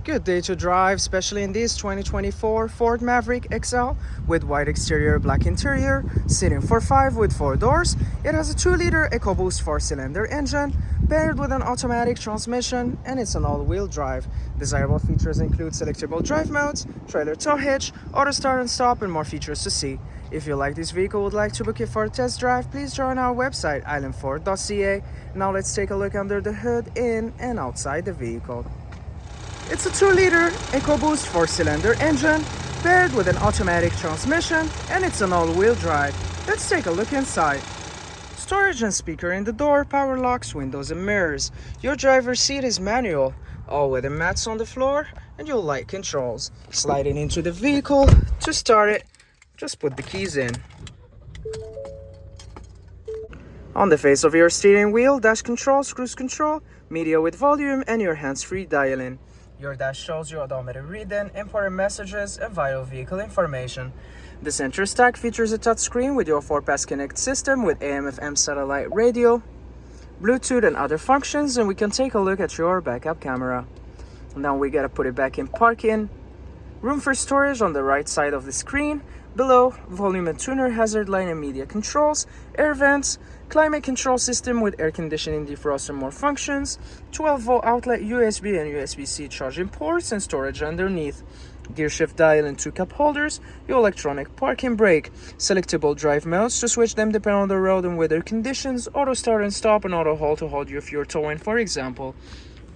Good day to drive, especially in this 2024 Ford Maverick XL with white exterior, black interior, sitting for 5 with 4 doors. It has a 2-liter EcoBoost 4-cylinder engine paired with an automatic transmission, and it's an all-wheel drive. Desirable features include selectable drive modes, trailer tow hitch, auto start and stop, and more features to see. If you like this vehicle would like to book it for a test drive, please join our website islandford.ca. Now let's take a look under the hood, in and outside the vehicle. It's a 2-liter EcoBoost 4-cylinder engine paired with an automatic transmission, and it's an all-wheel drive. Let's take a look inside. Storage and speaker in the door, power locks, windows and mirrors. Your driver's seat is manual, all-weather mats on the floor, and your light controls. Sliding into the vehicle, to start it, just put the keys in. On the face of your steering wheel, dash controls, cruise control, media with volume, and your hands-free dialing. Your dash shows your odometer reading, important messages, and vital vehicle information. The center stack features a touchscreen with your FordPass Connect system with AM/FM satellite radio, Bluetooth, and other functions, and we can take a look at your backup camera. Now we gotta put it back in parking. Room for storage on the right side of the screen. Below, volume and tuner, hazard light and media controls, air vents, climate control system with air conditioning, defrost, and more functions, 12-volt outlet, USB and USB-C charging ports, and storage underneath. Gear shift dial and 2 cup holders, your electronic parking brake, selectable drive modes to switch them depending on the road and weather conditions, auto start and stop, and auto hold to hold you if you're towing, for example.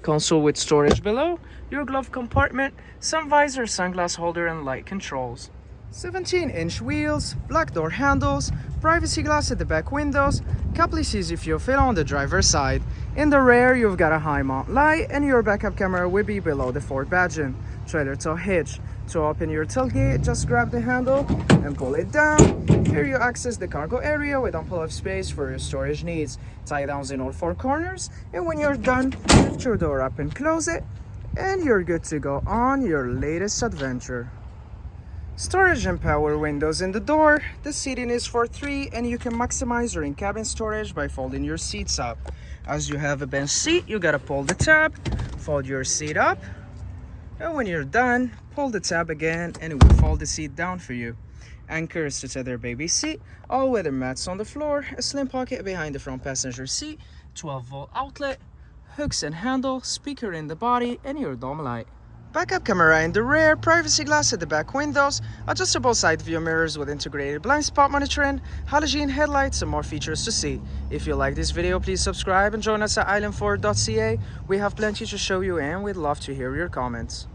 Console with storage below, your glove compartment, sun visor, sunglass holder, and light controls. 17-inch wheels, black door handles, privacy glass at the back windows, CarPlay sees if you fit on the driver's side. In the rear, you've got a high mount light, and your backup camera will be below the Ford badging. Trailer tow hitch. To open your tailgate, just grab the handle and pull it down. Here you access the cargo area with ample of space for your storage needs. Tie downs in all 4 corners, and when you're done, lift your door up and close it, and you're good to go on your latest adventure. Storage and power windows in the door. The seating is for 3, and you can maximize your in-cabin storage by folding your seats up. As you have a bench seat, you gotta pull the tab, fold your seat up, and when you're done, pull the tab again and it will fold the seat down for you. Anchors to tether baby seat, all-weather mats on the floor, a slim pocket behind the front passenger seat, 12-volt outlet, hooks and handle, speaker in the body, and your dome light. Backup camera in the rear, privacy glass at the back windows, adjustable side view mirrors with integrated blind spot monitoring, halogen headlights, and more features to see. If you like this video, please subscribe and join us at islandford.ca. We have plenty to show you, and we'd love to hear your comments.